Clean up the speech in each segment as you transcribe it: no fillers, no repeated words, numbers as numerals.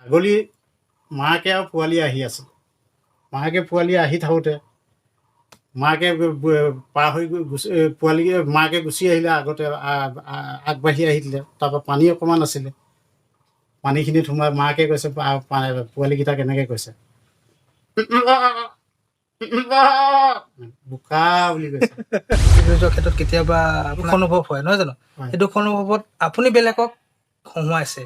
ছাগলী মাকে আৰু পোৱালি আহি আছে। মাকে পোৱালি আহি থাকোঁতে মাকে পাৰ হৈ পোৱালি মাকে গুচি আহিলে, আগতে আগবাঢ়ি আহিলে। তাৰপৰা পানী অকণমান আছিলে, পানীখিনিত সোমাই মাকে কৈছে, পোৱালিকেইটা কেনেকৈ কৈছে, বোকা বুলি কৈছে। ক্ষেত্ৰত কেতিয়াবা দুখ অনুভৱ হয়, নহয় জানো? সেই দুখ অনুভৱত আপুনি বেলেগক হহুৱাইছে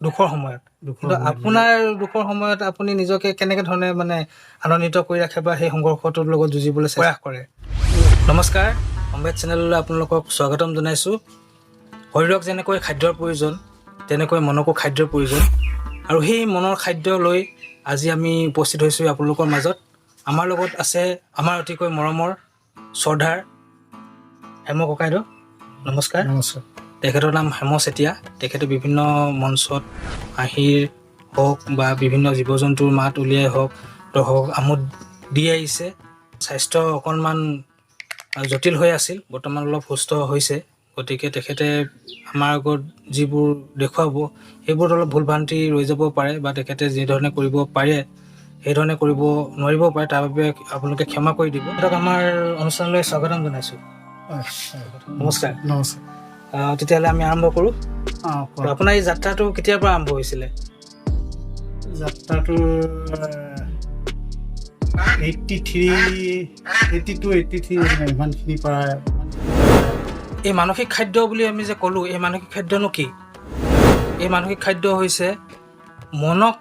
দুখৰ সময়ত, কিন্তু আপোনাৰ দুখৰ সময়ত আপুনি নিজকে কেনেকৈ ধৰণে মানে আনন্দিত কৰি ৰাখে বা সেই সংঘৰ্ষটোৰ লগত যুঁজিবলৈ প্ৰয়াস কৰে? নমস্কাৰ, সম্বেদ চেনেললৈ আপোনালোকক স্বাগতম জনাইছোঁ। শৰীৰক যেনেকৈ খাদ্যৰ প্ৰয়োজন, তেনেকৈ মনকো খাদ্যৰ প্ৰয়োজন, আৰু সেই মনৰ খাদ্য লৈ আজি আমি উপস্থিত হৈছোঁ আপোনালোকৰ মাজত। আমাৰ লগত আছে আমাৰ অতিকৈ মৰমৰ শ্ৰদ্ধাৰ হেম ককাইদেউ। নমস্কাৰ। নমস্কাৰ। তেখেতৰ নাম হেম চেতিয়া। তেখেতে বিভিন্ন মঞ্চত হাঁহিৰ হওক বা বিভিন্ন জীৱ জন্তুৰ মাত উলিয়াই হওক আমোদ দি আহিছে। স্বাস্থ্য অকণমান জটিল হৈ আছিল, বৰ্তমান অলপ সুস্থ হৈছে। গতিকে তেখেতে আমাৰ আগত যিবোৰ দেখুৱাব সেইবোৰত অলপ ভুল ভ্ৰান্তি ৰৈ যাব পাৰে, বা তেখেতে যিধৰণে কৰিব পাৰে সেইধৰণে কৰিব নোৱাৰিব পাৰে। তাৰ বাবে আপোনালোকে ক্ষমা কৰি দিব। তেখেতক আমাৰ অনুষ্ঠানলৈ স্বাগতম জনাইছোঁ। নমস্কাৰ। নমস্কাৰ। তেতিয়াহ'লে আমি আৰম্ভ কৰোঁ। আপোনাৰ এই যাত্ৰাটো কেতিয়াৰ পৰা আৰম্ভ হৈছিলে? যাত্ৰাটো 82-83 ইমানখিনি পৰা। এই মানসিক খাদ্য বুলি আমি যে ক'লোঁ, এই মানসিক খাদ্যনো কি? এই মানসিক খাদ্য হৈছে মনক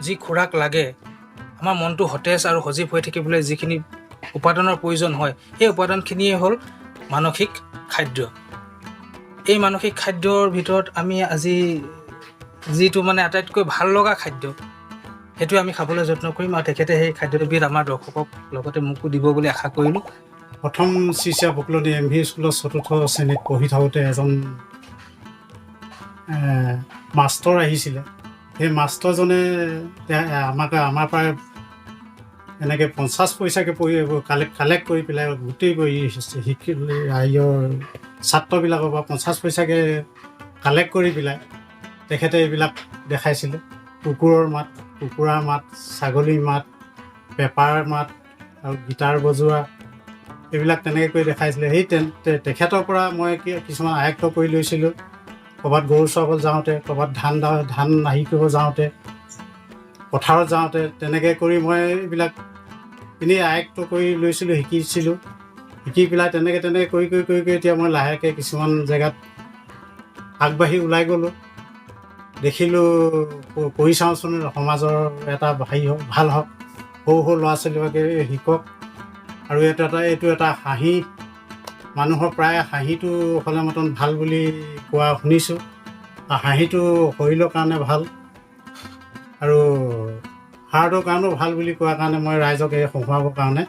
যি খোৰাক লাগে, আমাৰ মনটো সতেজ আৰু সজীৱ হৈ থাকিবলৈ যিখিনি উপাদানৰ প্ৰয়োজন হয়, সেই উপাদানখিনিয়ে হ'ল মানসিক খাদ্য। এই মানসিক খাদ্যৰ ভিতৰত আমি আজি যিটো মানে আটাইতকৈ ভাল লগা খাদ্য, সেইটো আমি খাবলৈ যত্ন কৰিম, আৰু তেখেতে সেই খাদ্যবিধ আমাৰ দৰ্শকক লগতে মোকো দিব বুলি আশা কৰিলোঁ। প্ৰথম চিচিয়া বকলনি MV স্কুলৰ 4ৰ্থ শ্ৰেণীত পঢ়ি থাকোঁতে এজন মাষ্টৰ আহিছিলে। সেই মাষ্টৰজনে আমাৰ পৰা এনেকৈ 50 পইচাকৈ কালেক্ট কৰি পেলাই গোটেই ৰাইজৰ ছাত্ৰবিলাকৰ পৰা 50 পইচাকৈ কালেক্ট কৰি পেলাই তেখেতে এইবিলাক দেখাইছিলে। কুকুৰৰ মাত, কুকুৰাৰ মাত, ছাগলীৰ মাত, পেপাৰ মাত আৰু গীটাৰ বজোৱা, এইবিলাক তেনেকৈ কৰি দেখাইছিলে। সেই তেখেতৰ পৰা মই কিছুমান আয়ত্ব কৰি লৈছিলোঁ। ক'ৰবাত গৰু চৰাবলৈ যাওঁতে, ক'ৰবাত ধান আহি কৰিব যাওঁতে, পথাৰত যাওঁতে, তেনেকৈ কৰি মই এইবিলাক এনেই আয়ত্ব কৰি লৈছিলোঁ, শিকিছিলোঁ। শিকি পেলাই তেনেকৈ কৰি এতিয়া মই লাহেকৈ কিছুমান জেগাত আগবাঢ়ি ওলাই গ'লোঁ। দেখিলোঁ কৰি চাওঁচোন, সমাজৰ এটা হেৰি হওক, ভাল হওক, সৰু ল'ৰা ছোৱালীবিলাকে শিকক। আৰু এইটো এটা হাঁহি, মানুহৰ প্ৰায় হাঁহিটো হ'লে মতন ভাল বুলি কোৱা শুনিছোঁ। হাঁহিটো শৰীৰৰ কাৰণে ভাল আৰু হাৰ্টৰ কাৰণেও ভাল বুলি কোৱা কাৰণে মই ৰাইজক এই হহুৱাবৰ কাৰণে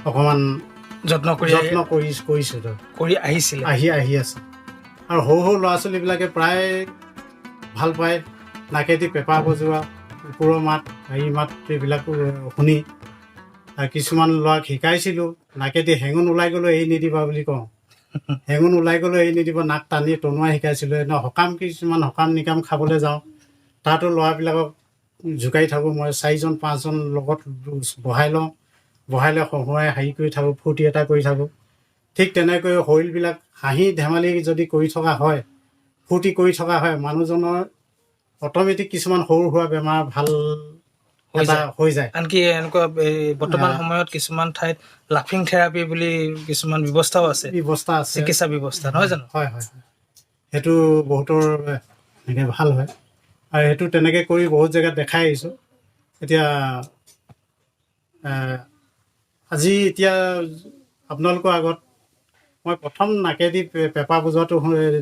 অকণমান যত্ন কৰিছোঁ কৰি আহিছিলে, আহি আছে। আৰু সৰু ল'ৰা ছোৱালীবিলাকে প্ৰায় ভাল পায় নাকেদি পেপাৰ বজোৱা, কুকুৰৰ মাত, মাত এইবিলাক শুনি। আৰু কিছুমান ল'ৰাক শিকাইছিলোঁ, নাকেদি হেঙুন ওলাই গ'লেও এৰি নিদিবা বুলি কওঁ। হেঙুন ওলাই গ'লেও এৰি নিদিব, নাক টানি টনোৱাই শিকাইছিলোঁ। কিছুমান সকাম নিকাম খাবলৈ যাওঁ, তাতো ল'ৰাবিলাকক জোকাৰি থাকোঁ। মই 4-5জন লগত বহাই লওঁ, বহাই লৈ হহুৱাই হেৰি কৰি থাকোঁ, ফূৰ্তি এটা কৰি থাকোঁ। ঠিক তেনেকৈ শৰীৰবিলাক হাঁহি ধেমালি যদি কৰি থকা হয়, ফূৰ্তি কৰি থকা হয়, মানুহজনৰ অট'মেটিক কিছুমান সৰু সুৰা বেমাৰ ভাল হৈ যায়। আনকি এনেকুৱা বৰ্তমান সময়ত কিছুমান ঠাইত লাফিং থেৰাপি বুলি কিছুমান ব্যৱস্থা আছে, চিকিৎসা ব্যৱস্থা, নহয় জানো? হয়। সেইটো বহুতৰ এনেকৈ ভাল হয়, আৰু সেইটো তেনেকৈ কৰি বহুত জেগাত দেখাই আহিছোঁ। এতিয়া এতিয়া আপোনালোকৰ আগত মই প্ৰথম নাকেদি পেপাৰ বজোৱাটো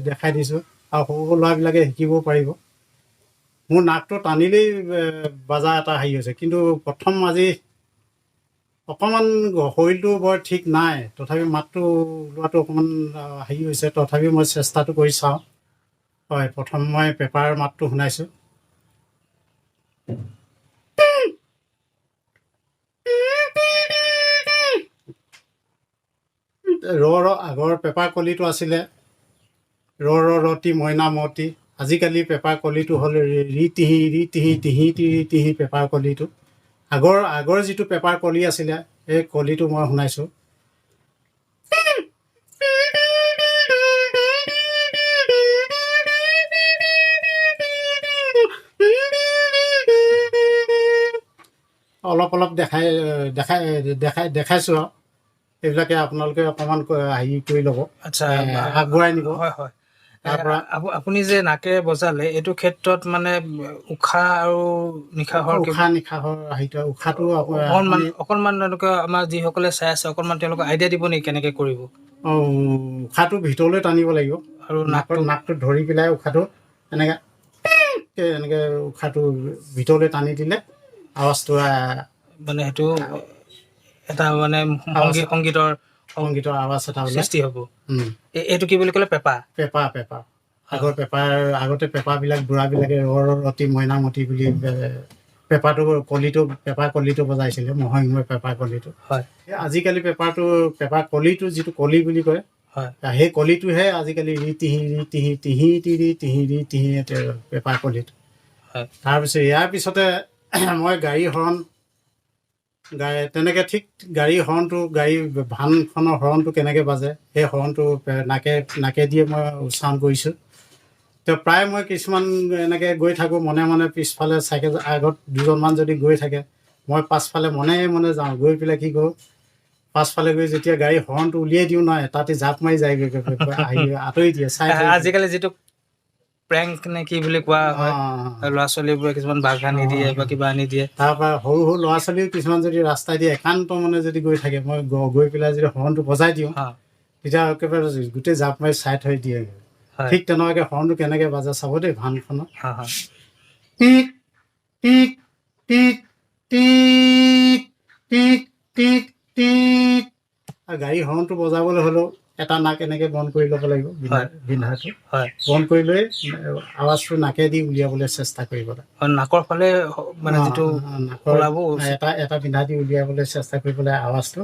দেখাই দিছোঁ, আৰু সৰু ল'ৰাবিলাকে শিকিব পাৰিব। মোৰ নাকটো টানিলেই বাজা এটা হেৰি হৈছে, কিন্তু প্ৰথম আজি অকণমান শৰীৰটো বৰ ঠিক নাই, তথাপি মাতটো ওলোৱাটো অকণমান হেৰি হৈছে, তথাপি মই চেষ্টাটো কৰি চাওঁ। হয়, প্ৰথম মই পেপাৰ মাতটো শুনাইছোঁ। আগৰ পেপাৰ কলিটো আছিলে ৰতি মইনা মতি আজিকালি পেপাৰ কলিটো হ'ল ৰি পেপাৰ কলিটো। আগৰ যিটো পেপাৰ কলি আছিলে সেই কলিটো মই শুনাইছোঁ। অলপ দেখাইছোঁ আৰু এইবিলাকে আপোনালোকে অকণমান হেৰি কৰি ল'ব, আচ্ছা, আগুৱাই নিব। হয় হয়। তাৰ পৰা আপুনি যে নাকেৰে বজালে এইটো ক্ষেত্ৰত মানে উশাহ আৰু নিশাহৰ হেৰিটো উশাহটো অকণমান তেওঁলোকে আমাৰ যিসকলে চাই আছে অকণমান তেওঁলোকে আইডিয়া দিব নেকি কেনেকে কৰিব? উশাহটো ভিতৰলৈ টানিব লাগিব আৰু নাকটো ধৰি পেলাই উশাহটো এনেকৈ উশাহটো ভিতৰলৈ টানি দিলে আৱাজটো মানে সেইটো এটা মানে সংগীতৰ আৱাজ এটা সৃষ্টি হ'ব। এইটো কি বুলি ক'লে? পেপা। আগতে পেপাবিলাক বুঢ়াবিলাকে ৰতি মইনামতি বুলি পেপাৰ কলিটো বজাইছিলে, মহংগৰ পেপাৰ কলিটো। হয়। আজিকালি পেপাৰ কলিটো যিটো কলি বুলি কয়, সেই কলিটোহে আজিকালি ৰি তিহি পেপাৰ কলিটো। তাৰপিছত ইয়াৰ পিছতে মই তেনেকৈ ঠিক গাড়ীৰ ভানখনৰ হৰণটো কেনেকৈ বাজে সেই হৰণটো নাকে দিয়ে মই উচ্চাৰণ কৰিছোঁ। তো প্ৰায় মই কিছুমান এনেকৈ গৈ থাকোঁ মনে মনে, পিছফালে চাইকেল আগত দুজনমান যদি গৈ থাকে মই পাছফালে মনে যাওঁ। গৈ পেলাই কি কৰোঁ, পাছফালে গৈ যেতিয়া গাড়ী হৰণটো উলিয়াই দিওঁ নহয়, তাতে জাপ মাৰি যায়গৈ, আঁতৰি দিয়ে। আজিকালি যিটো প্ৰেংক নে কি বুলি কোৱা হয়, ল'ৰা ছোৱালীবোৰে কিছুমান বাঘ আনি দিয়ে বা কিবা আনি দিয়ে। তাৰপৰা সৰু ল'ৰা ছোৱালীও কিছুমান যদি ৰাস্তাই দিয়ে একান্ত মনে যদি গৈ থাকে, মই গৈ পেলাই যদি হৰণটো বজাই দিওঁ তেতিয়া একেবাৰে গোটেই জাপ মাৰি চাই থৈ দিয়ে। ঠিক তেনেকুৱাকৈ হৰণটো কেনেকৈ বাজে চাব দেই ভানখনত। টিক টিক টিক টিক টিক টিক টিক। আৰু গাড়ী হৰণটো বজাবলৈ হ'লেও এটা নাক এনেকৈ বন্ধ কৰি ল'ব লাগিব, বিন্ধাটো বন্ধ কৰি লৈ আৱাজটো নাকেদি উলিয়াবলৈ চেষ্টা কৰিব লাগে। নাকৰ ফালে মানে যিটো এটা বিন্ধা দি উলিয়াবলৈ চেষ্টা কৰিব লাগে আৱাজটো,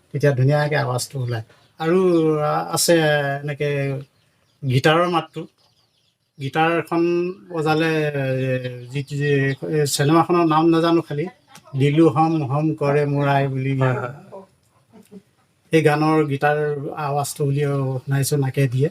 তেতিয়া ধুনীয়াকৈ আৱাজটো ওলায়। আৰু আছে এনেকৈ গীটাৰৰ মাতটো। গীটাৰ এখন বজালে চিনেমাখনৰ নাম নাজানো, খালি দিলো হম হম কৰে মোৰ আই বুলি সেই গানৰ গীটাৰ আৱাজটো উলিয়াই শুনাইছোঁ নাকে দিয়ে।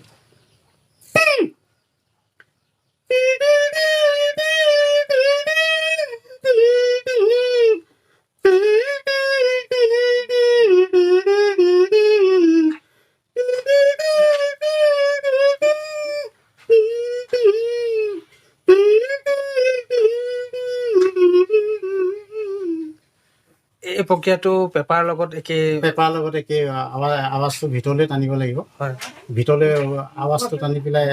এই প্ৰক্ৰিয়াটো পেপাৰ লগত একে আৱাজটো ভিতৰলৈ টানিব লাগিব। ভিতৰলৈ আৱাজটো টানি পেলাই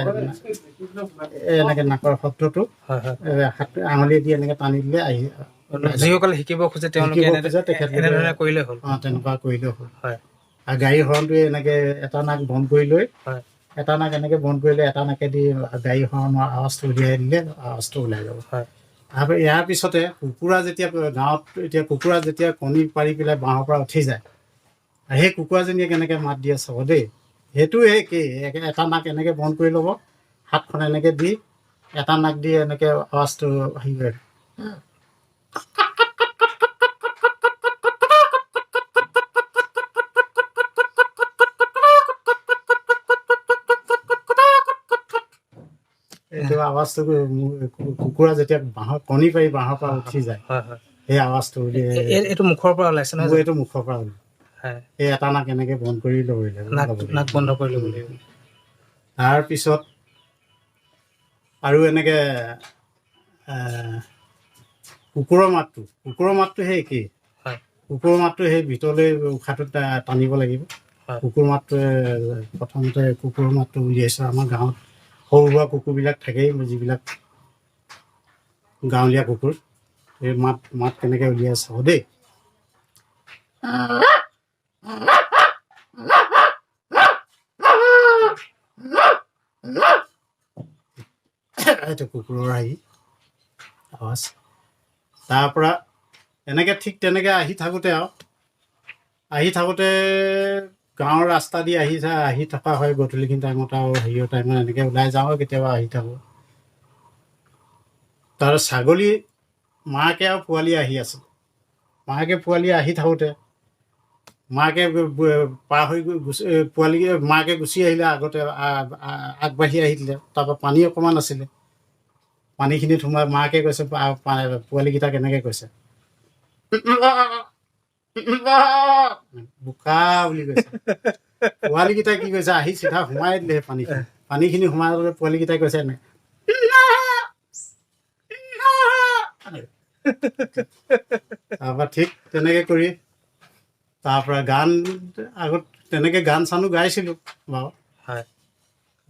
এনেকৈ নাকৰ শব্দটো আঙুলি দি এনেকৈ টানি দিলে যিসকলে শিকিব খোজে তেওঁলোকে এনেধৰণে কৰিলে হ'ল। তেনেকুৱা কৰিলেও হ'ল। আৰু গাড়ী হৰণটোৱে এনেকৈ এটা নাক বন্ধ কৰি লৈ এটা নাক এনেকৈ বন্ধ কৰিলে এটা নাকেদি গাড়ী হৰণৰ আৱাজটো উলিয়াই দিলে আৱাজটো ওলাই যাব। তাৰপৰা ইয়াৰ পিছতে কুকুৰা যেতিয়া কণী পাৰি পেলাই বাঁহৰ পৰা উঠি যায়, সেই কুকুৰাজনীয়ে কেনেকৈ মাত দিয়ে চাব দেই। সেইটো একেই, এটা নাক এনেকৈ বন্ধ কৰি ল'ব, হাতখন এনেকৈ দি এটা নাক দি এনেকৈ আৱাজটো হেৰি কৰে। এইটো আৱাজটো কুকুৰা যেতিয়া কণী পাৰি বাঁহৰ পৰা উঠি যায় সেই আৱাজটো এইটো মুখৰ পৰা ওলাইছে নহয়? এইটো মুখৰ পৰা ওলাই। এই এটা নাক এনেকৈ বন্ধ কৰি ল'ব লাগিব। তাৰপিছত আৰু এনেকৈ কুকুৰৰ মাতটো সেই একেই। কুকুৰৰ মাতটো সেই ভিতৰলৈ উশাহটো টানিব লাগিব। কুকুৰ মাতটোৱে প্ৰথমতে কুকুৰৰ মাতটো উলিয়াইছোঁ। আমাৰ গাঁৱত সৰু সুৰা কুকুৰবিলাক থাকেই, যিবিলাক গাঁৱলীয়া কুকুৰ, সেই মাত কেনেকৈ উলিয়াই চাব দেই। এইটো কুকুৰৰ আৱাজ। তাৰপৰা ঠিক তেনেকৈ আহি থাকোঁতে গাঁৱৰ ৰাস্তা দি আহি থকা হয় গধূলিখিনি টাইমত আৰু হেৰিয়ৰ টাইমত এনেকৈ ওলাই যাওঁ, কেতিয়াবা আহি থাকোঁ। তাৰ ছাগলী মাকে আৰু পোৱালি আহি আছে। মাকে পোৱালি আহি থাকোঁতে মাকে পাৰ হৈ পোৱালি মাকে গুচি আহিলে, আগতে আগবাঢ়ি আহিলে। তাৰপৰা পানী অকণমান আছিলে, পানীখিনিত সোমাই মাকে কৈছে, পোৱালিকেইটাক এনেকৈ কৈছে, বোকা বুলি কৈছে। পোৱালিকেইটাই কি কৈছে, আহি চিধা সোমাই দিলে সেই পানীখিনি সোমাই দিলে। পোৱালিকেইটাই কৈছে এনে, তাৰপৰা ঠিক তেনেকৈ কৰি তাৰপৰা গান আগত তেনেকৈ গান চানো গাইছিলোঁ বাৰু। হয়,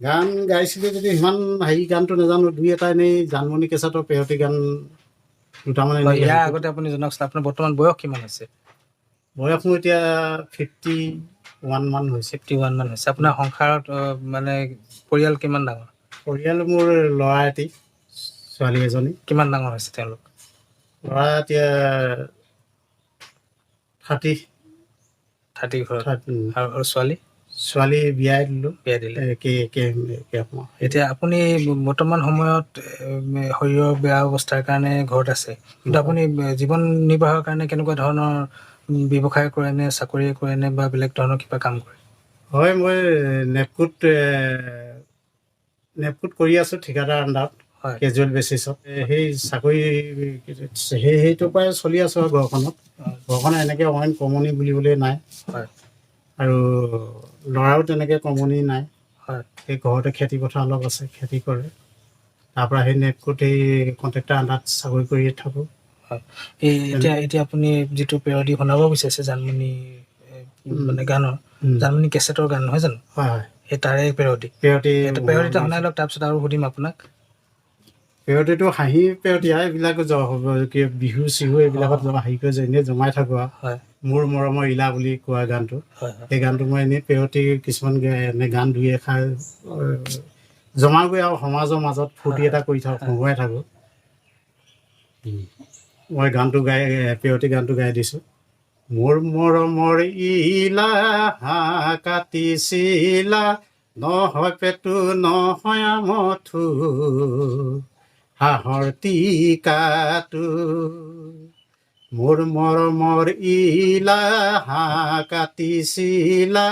গান গাইছিলোঁ যদি সিমান হেৰি গানটো নাজানো, দুই এটা এনেই জানমণি কেছেটৰ পেৰতি গান দুটামান হয়। এনেই। ইয়াৰ আগতে আপুনি জনাওকচোন, আপোনাৰ বৰ্তমান বয়স কিমান হৈছে? বয়স মোৰ এতিয়া 51 মান হৈছে। 51 মান হৈছে। আপোনাৰ সংসাৰত মানে পৰিয়াল কিমান ডাঙৰ? পৰিয়াল মোৰ ল'ৰা এটি, ছোৱালী এজনী। কিমান ডাঙৰ হৈছে তেওঁলোক? ল'ৰা এতিয়া 30 ঘৰত। আৰু ছোৱালী? ছোৱালী বিয়াই দিলোঁ। বিয়া দিলে। এতিয়া আপুনি বৰ্তমান সময়ত শৰীৰৰ বেয়া অৱস্থাৰ কাৰণে ঘৰত আছে, কিন্তু আপুনি জীৱন নিৰ্বাহৰ কাৰণে কেনেকুৱা ধৰণৰ ব্যৱসায় কৰে নে, চাকৰি কৰে নে, বা বেলেগ ধৰণৰ কিবা কাম কৰে? হয়, মই নেপকোত কৰি আছোঁ, ঠিকাদাৰ আণ্ডাৰত। হয়, কেজুৱেল বেচিছত সেই চাকৰি সেইটোৰ পৰাই চলি আছোঁ আৰু ঘৰখনত। ঘৰখনত এনেকৈ অইন কমনি বুলিবলৈ নাই। হয়, আৰু ল'ৰাও তেনেকৈ কমনি নাই। হয়, সেই ঘৰতে খেতি পথাৰ অলপ আছে, খেতি কৰে। তাৰপৰা সেই নেপকোত এই কণ্ট্ৰেক্টাৰ আণ্ডাৰত চাকৰি কৰি থাকোঁ। হয়। এতিয়া আপুনি যিটো পেৰডি শুনাব বিচাৰিছে জানমণি মানে গানৰ, জানমণি কেছেটৰ গান নহয় জানো? হয়, হয়। সেই তাৰে পেৰডি এটা শুনাই লওক, তাৰপিছত আৰু সুধিম আপোনাক। পেৰডিটো হাঁহি পেৰডি আৰু এইবিলাক বিহু চিহু এইবিলাকত হেৰি কৰি এনেই জমাই থাকোঁ আৰু। হয়, মোৰ মৰমৰ ইলা বুলি কোৱা গানটো। হয়, সেই গানটো মই এনেই পেৰডি কিছুমান এনে গান দুই এষাৰ জমাগৈ আৰু সমাজৰ মাজত ফূৰ্তি এটা কৰি থাকোঁ, হহুৱাই থাকোঁ। মই গানটো পেৰডি গানটো গাই দিছোঁ। মোৰ মৰমৰ ইলা হাঁহ কাটিছিলা, নহয় পেটু নহয় আমঠু, হাঁহৰ টিকাটো। মোৰ মৰমৰ ইলা হাঁহ কাটিছিলা,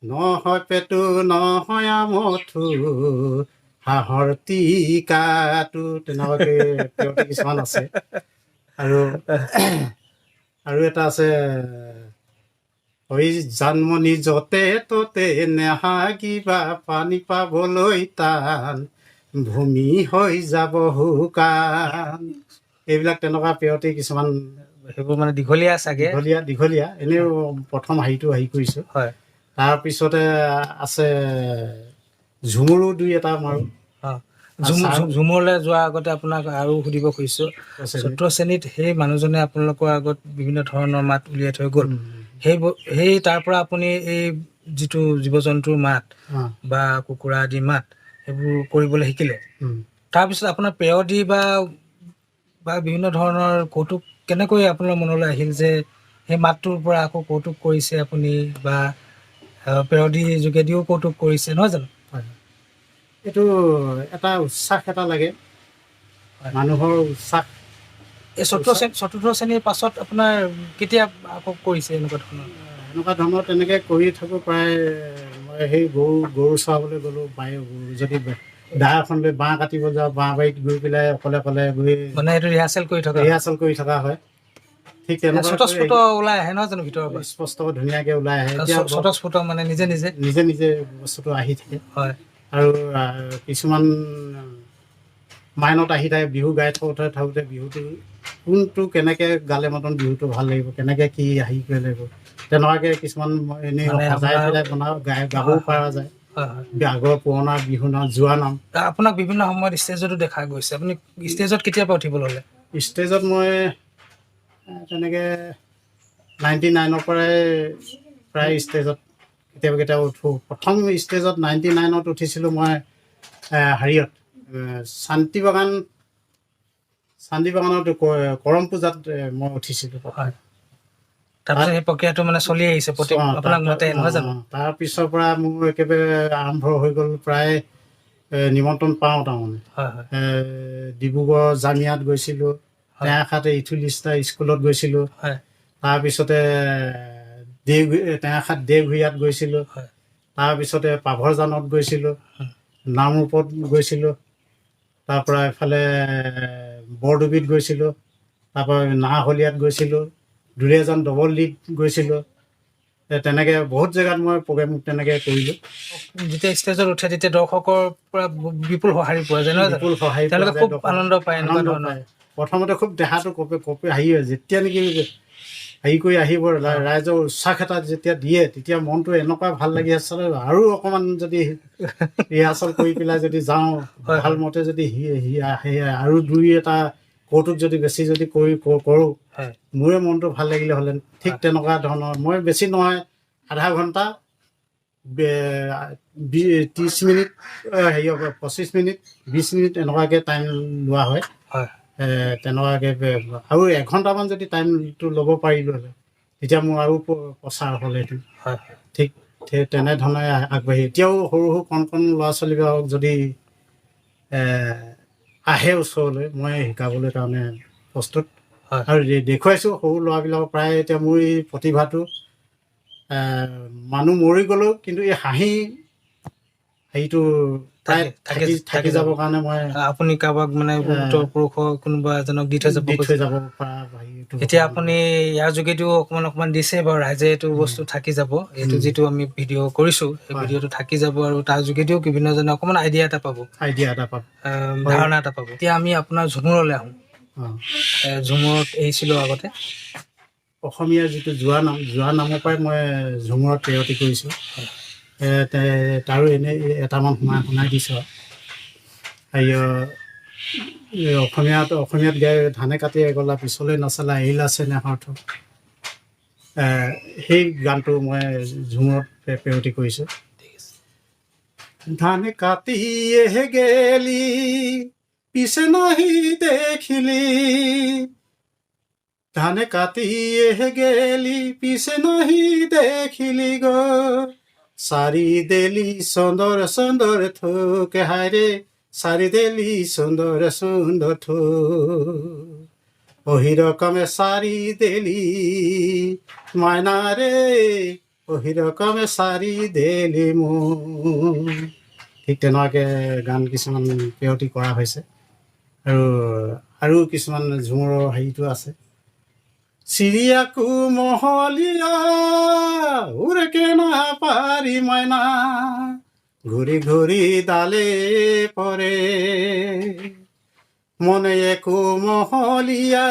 নহয় পেটু নহয় আমঠু, হাঁহৰ টিকাটো। তেনেকুৱাকৈ পেৰডি কিছুমান আছে। আৰু এটা আছে, জানমণি য'তে ত'তে নেহাগিবা, পানী পাবলৈ টান, ভূমি হৈ যাব শুকান। এইবিলাক তেনেকুৱা পেৰডি কিছুমান। সেইবোৰ মানে দীঘলীয়া চাগে? দীঘলীয়া এনেও প্ৰথম হেৰি কৰিছোঁ। হয়। তাৰপিছতে আছে ঝুমুৰো দুই এটা মাৰোঁ। ঝুমুৰলৈ যোৱাৰ আগতে আপোনাক আৰু সুধিব খুজিছোঁ, চতুৰ্থ শ্ৰেণীত সেই মানুহজনে আপোনালোকৰ আগত বিভিন্ন ধৰণৰ মাত উলিয়াই থৈ গ'ল, সেই তাৰ পৰা আপুনি এই যিটো জীৱ জন্তুৰ মাত বা কুকুৰা আদি মাত সেইবোৰ কৰিবলৈ শিকিলে। তাৰপিছত আপোনাৰ পেৰডি বা বিভিন্ন ধৰণৰ কৌতুক কেনেকৈ আপোনাৰ মনলৈ আহিল যে সেই মাতটোৰ পৰা আকৌ কৌতুক কৰিছে আপুনি, বা পেৰডিৰ যোগেদিও কৌতুক কৰিছে, নহয় জানো? হয়, এইটো এটা উৎসাহ এটা লাগে, মানুহৰ উৎসাহ। এই চতুৰ্থ শ্ৰেণীৰ পাছত আপোনাৰ কেতিয়া আকৌ কৰিছে এনেকুৱা ধৰণৰ? তেনেকৈ কৰি থাকোঁ প্ৰায়। মই সেই গৰু চৰাবলৈ গ'লোঁ, যদি দা এখন লৈ বাঁহ কাটিব যাওঁ, বাঁহ বাৰীত গৈ পেলাই অকলে গৈ মানে এইটো ৰিহাৰ্চেল কৰি থকা হয়। ঠিক তেনেকুৱা ওলাই আহে নহয় জানো ভিতৰৰ পৰা? স্পষ্ট ধুনীয়াকৈ ওলাই আহে। স্বতঃস্ফূৰ্ত মানে নিজে বস্তুটো আহি থাকে। হয়। আৰু কিছুমান মাইনত আহি থাকে, বিহু গাই থাকোঁতে বিহুটো কোনটো কেনেকৈ গালে মতন বিহুটো ভাল লাগিব, কেনেকৈ কি হেৰি কৰিব লাগিব, তেনেকুৱাকৈ কিছুমান এনেই সজাই পেলাই গাবও পৰা যায়। আগৰ পুৰণা বিহু নাম, জোৱা নাম। আপোনাক বিভিন্ন সময়ত ষ্টেজতো দেখা গৈছে, আপুনি ষ্টেজত কেতিয়াবা উঠিব ল'লে? ষ্টেজত মই তেনেকৈ 99ৰ পৰাই প্ৰায় ষ্টেজত কেতিয়াবা উঠোঁ। প্ৰথম ষ্টেজত 99ত উঠিছিলোঁ মই হেৰিয়ত, শান্তি বাগানত কৰম পূজাত মই উঠিছিলোঁ। তাৰপিছত সেই প্ৰক্ৰিয়াটো মানে চলি আহিছে আপোনাক মতে, নহয় জানো? তাৰপিছৰ পৰা মোৰ একেবাৰে আৰম্ভ হৈ গ'ল প্ৰায় নিমন্ত্ৰণ পাওঁ তাৰমানে হয় হয় ডিব্ৰুগড় জামিয়াত গৈছিলোঁ, টেঙাখাত ইথুলিষ্টা স্কুলত গৈছিলোঁ, হয় তাৰপিছতে টেঙাখাত দেওঘৰীয়াত গৈছিলোঁ, হয় তাৰপিছতে পাভৰজানত গৈছিলোঁ, নামৰূপত গৈছিলোঁ, তাৰপৰা এইফালে বৰডুবিত গৈছিলোঁ, তাৰপৰা নাহলীয়াত গৈছিলোঁ, দুলীয়াজান ডবল ডিত গৈছিলোঁ। তেনেকৈ বহুত জেগাত মই প্ৰগ্ৰেম তেনেকৈ কৰিলোঁ। যেতিয়া ষ্টেজত উঠে তেতিয়া দৰ্শকৰ পৰা বিপুল সঁহাৰি পোৱা যায় নহয় জানো? বিপুল সঁহাৰি পোৱা তেওঁলোকে যায়, খুব আনন্দ পায় এনেকুৱা আনন্দ ধৰণৰ। পায়। প্ৰথমতে খুব দেহাটো কঁপে হেৰি হয়, যেতিয়া নেকি হেৰি কৰি আহিব ৰাইজৰ উৎসাহ এটা যেতিয়া দিয়ে তেতিয়া মনটো এনেকুৱা ভাল লাগি আছে, আৰু অকণমান যদি ৰিহাৰ্চেল কৰি পেলাই যদি যাওঁ ভাল মতে যদি আৰু দুই এটা কৌতুক যদি বেছি যদি কৰোঁ মোৰে মনটো ভাল লাগিলে হ'লেন। ঠিক তেনেকুৱা ধৰণৰ মই বেছি নহয় আধা ঘণ্টা 30 মিনিট হেৰি 25 মিনিট 20 মিনিট এনেকুৱাকৈ টাইম লোৱা হয়। তেনেকুৱাকৈ আৰু এঘণ্টামান যদি টাইমটো ল'ব পাৰিলোঁ হ'লে তেতিয়া মোৰ আৰু প্ৰচাৰ হ'লহেঁতেন। ঠিক তেনেধৰণে আগবাঢ়ি এতিয়াও সৰু সৰু কণ কণ ল'ৰা ছোৱালীবিলাকক যদি আহে ওচৰলৈ মই শিকাবলৈ কাৰণে প্ৰস্তুত আৰু দেখুৱাইছোঁ। সৰু ল'ৰাবিলাকক প্ৰায় এতিয়া মোৰ এই প্ৰতিভাটো মানুহ মৰি গ'লেও কিন্তু এই হেৰিটো প্ৰায় থাকি যাবৰ কাৰণে মই আপুনি কাৰোবাক মানে উত্তৰ পুৰুষৰ কোনোবা এজনক দি থৈ যাব পৰা এতিয়া আপুনি ইয়াৰ যোগেদিও অকণমান দিছে বাৰু ৰাইজে এইটো বস্তু থাকি যাব। এইটো যিটো আমি ভিডিঅ' কৰিছোঁ সেই ভিডিঅ'টো থাকি যাব আৰু তাৰ যোগেদিও বিভিন্নজনে অকণমান আইডিয়া এটা পাব, ধাৰণা এটা পাব। এতিয়া আমি আপোনাৰ ঝুমুৰলৈ আহোঁ। ঝুমুৰত এৰিছিলোঁ আগতে অসমীয়া যিটো জোৱা নামৰ পৰাই মই ঝুমুৰত পেৰতি কৰিছোঁ। তাৰো এনেই এটামান শুনাই দিছোঁ আৰু অসমীয়াত গাই ধানে কাটি গ'লা পিছলৈ নাচালা এৰিলা চেনে অৰ্থ, সেই গানটো মই ঝুমুৰত পেৰতি কৰিছোঁ। ধানে কাটি গেলি পিছে নাহি দেখিলি, ধানে কাটি গেলি পিছে নাহি দেখিলি গো, চাৰি দেলি চন্দৰ চন্দৰ থোক হাৰে, চাৰি দেলি সুন্দৰ সুন্দৰ থোক, ওহি ৰকমে সাৰি দেলি মায়নাৰে, ওহি ৰকমে সাৰি দেলি মন। ঠিক তেনেকুৱাকৈ গান কিছুমান পেৰতি কৰা হৈছে আৰু কিছুমান ঝুমুৰৰ হেৰিটো আছে। চিৰিয়াকু মহলীয়া উড়কে না পাৰি মাইনা, ঘূৰি ঘূৰি ডালে পৰে, মনে একো মহলীয়া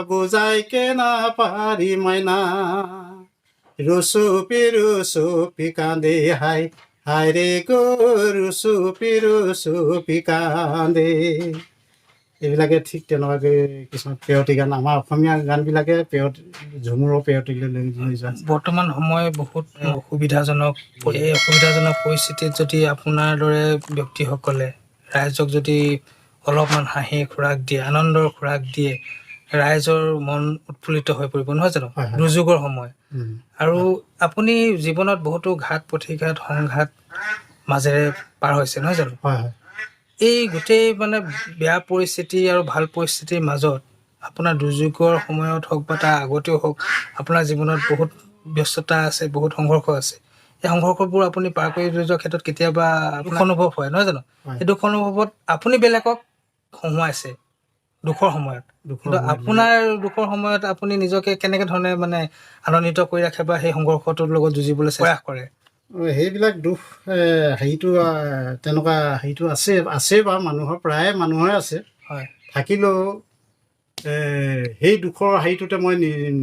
বুজাইকে না পাৰি মাইনা, ৰুচুপি কান্দে হাই হাই ৰে গো, ৰুচুপি কান্দে। এইবিলাকে ঠিক তেনেকুৱাকৈ কিছুমান পেৰতি গান আমাৰ অসমীয়া গানবিলাকে ঝুমুৰৰ পেৰতিলৈ লৈ যোৱা। বৰ্তমান সময় বহুত অসুবিধাজনক। এই অসুবিধাজনক পৰিস্থিতিত যদি আপোনাৰ দৰে ব্যক্তিসকলে ৰাইজক যদি অলপমান হাঁহি খোৰাক দিয়ে, আনন্দৰ খোৰাক দিয়ে, ৰাইজৰ মন উৎফুল্লিত হৈ পৰিব নহয় জানো? দুৰ্যোগৰ সময় আৰু আপুনি জীৱনত বহুতো ঘাট প্ৰতিঘাত সংঘাত মাজেৰে পাৰ হৈছে নহয় জানো? এই গোটেই মানে বেয়া পৰিস্থিতি আৰু ভাল পৰিস্থিতিৰ মাজত আপোনাৰ দুৰ্যোগৰ সময়ত হওক বা তাৰ আগতেও হওক আপোনাৰ জীৱনত বহুত ব্যস্ততা আছে, বহুত সংঘৰ্ষ আছে। এই সংঘৰ্ষবোৰ আপুনি পাৰ কৰি লৈ যোৱাৰ ক্ষেত্ৰত কেতিয়াবা দুখ অনুভৱ হয় নহয় জানো? এই দুখ অনুভৱত আপুনি বেলেগক হহুৱাইছে দুখৰ সময়ত, কিন্তু আপোনাৰ দুখৰ সময়ত আপুনি নিজকে কেনেকে ধৰণে মানে আনন্দিত কৰি ৰাখে বা সেই সংঘৰ্ষটোৰ লগত যুঁজিবলৈ প্ৰয়াস কৰে? সেইবিলাক দুখ হেৰিটো তেনেকুৱা হেৰিটো আছে বাৰু মানুহৰ, প্ৰায় মানুহৰে আছে। থাকিলেও সেই দুখৰ হেৰিটোতে মই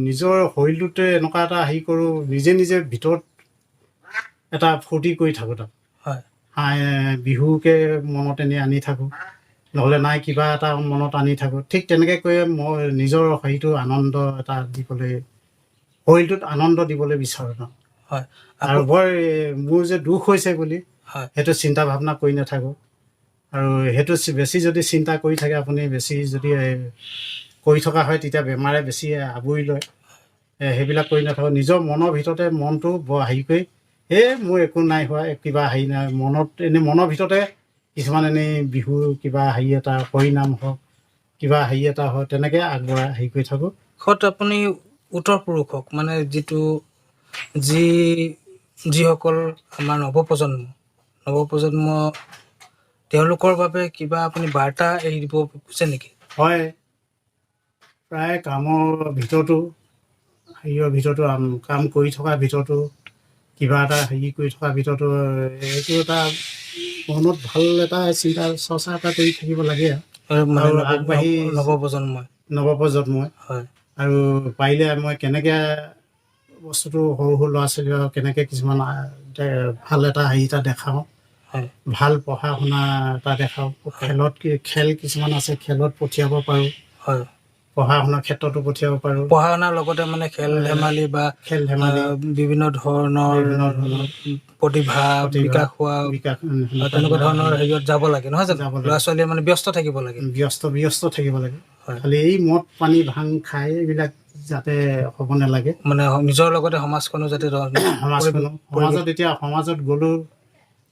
নিজৰ শৰীৰটোতে এনেকুৱা এটা হেৰি কৰোঁ, নিজে ভিতৰত এটা ফূৰ্তি কৰি থাকোঁ। তাত বিহুকে মনত আনি থাকোঁ, নহ'লে নাই কিবা এটা মনত আনি থাকোঁ। ঠিক তেনেকৈ কৰি মই নিজৰ হেৰিটো আনন্দ এটা দিবলৈ, শৰীৰটোত আনন্দ দিবলৈ বিচাৰোঁ ন। আৰু মোৰ যে দুখ হৈছে বুলি সেইটো চিন্তা ভাৱনা কৰি নাথাকোঁ। আৰু সেইটো বেছি যদি চিন্তা কৰি থাকে আপুনি, বেছি যদি কৰি থকা হয় তেতিয়া বেমাৰে বেছি আৱৰি লয়। সেইবিলাক কৰি নাথাকোঁ, নিজৰ মনৰ ভিতৰতে মনটো হেৰি কৰি মোৰ একো নাই হোৱা, কিবা হেৰি নাই, মনত এনেই মনৰ ভিতৰতে কিছুমান এনেই বিহুৰ কিবা হেৰি এটা হৰিনাম হওক, কিবা হেৰি এটা হয়, তেনেকৈ আগবঢ়াই হেৰি কৰি থাকোঁ। আপুনি উত্তৰ পুৰুষক মানে যিসকল আমাৰ নৱপ্ৰজন্ম তেওঁলোকৰ বাবে কিবা আপুনি বাৰ্তা এৰি দিব খুজিছে নেকি? হয়, প্ৰায় কামৰ ভিতৰতো কাম কৰি থকাৰ ভিতৰতো কিবা এটা হেৰি কৰি থকাৰ ভিতৰতো এইটো এটা মনত ভাল এটা চিন্তা চৰ্চা এটা কৰি থাকিব লাগে মানে আৰু আগবাঢ়ি নৱপ্ৰজন্মই। হয়, আৰু পাৰিলে মই কেনেকৈ বস্তুটো সৰু সৰু ল'ৰা ছোৱালীক কেনেকৈ কিছুমান ভাল এটা হেৰি এটা দেখাওঁ, হয়, ভাল পঢ়া শুনা এটা দেখাওঁ, খেল কিছুমান আছে, খেলত পঠিয়াব পাৰোঁ, হয়, পঢ়া শুনাৰ ক্ষেত্ৰতো পঠিয়াব পাৰোঁ, পঢ়া শুনাৰ লগতে মানে খেল ধেমালি বিভিন্ন ধৰণৰ প্ৰতিভা বিকাশ হোৱা তেনেকুৱা ধৰণৰ হেৰিয়ত যাব লাগে, নহয় জানো? ল'ৰা ছোৱালীয়ে মানে ব্যস্ত থাকিব লাগে, ব্যস্ত থাকিব লাগে। খালি এই মদ পানী ভাং খাই এইবিলাক যাতে হ'ব নালাগে, মানে নিজৰ লগতে সমাজখনো যাতে সমাজত গ'লেও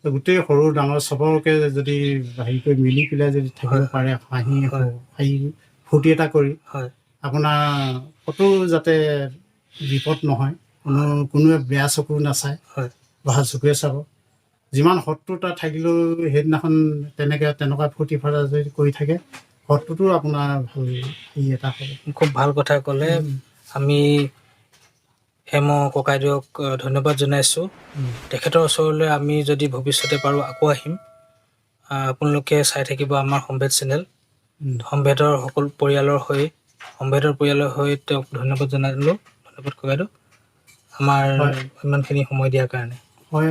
গোটেই সৰু ডাঙৰ চবকে যদি হেৰি কৰি মিলি পেলাই যদি থাকিব পাৰে, হাঁহি ফূৰ্তি এটা কৰি, আপোনাৰ ক'তো যাতে বিপদ নহয়, কোনোৱে বেয়া চকু নাচায়, ভাল চকুৱে চাব। যিমান শত্ৰুতা থাকিলেও সেইদিনাখন তেনেকুৱা ফূৰ্তি ফাৰ্তা যদি কৰি থাকে, শত্ৰুটো আপোনাৰ ভাল হেৰি এটা হ'ব। খুব ভাল কথা ক'লে। আমি হেম ককাইদেউক ধন্যবাদ জনাইছোঁ। তেখেতৰ ওচৰলৈ আমি যদি ভৱিষ্যতে পাৰোঁ আকৌ আহিম। আপোনালোকে চাই থাকিব আমাৰ সম্ভেদ চেনেল। সম্ভেদৰ সকলো পৰিয়ালৰ হৈ তেওঁক ধন্যবাদ জনালোঁ। ধন্যবাদ ককাইদেউ, আমাৰ ইমানখিনি সময় দিয়াৰ কাৰণে। হয়,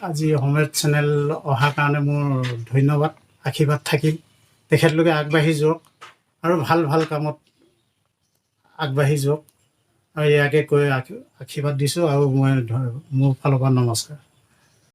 আজি সম্ভেদ চেনেল অহাৰ কাৰণে মোৰ ধন্যবাদ, আশীৰ্বাদ থাকিল। তেখেতলোকে আগবাঢ়ি যাওক আৰু ভাল কামত আগবাঢ়ি যাওক, আৰু ইয়াকে কৈ আশীৰ্বাদ দিছোঁ। আৰু মই মোৰ ফালৰ পৰা নমস্কাৰ।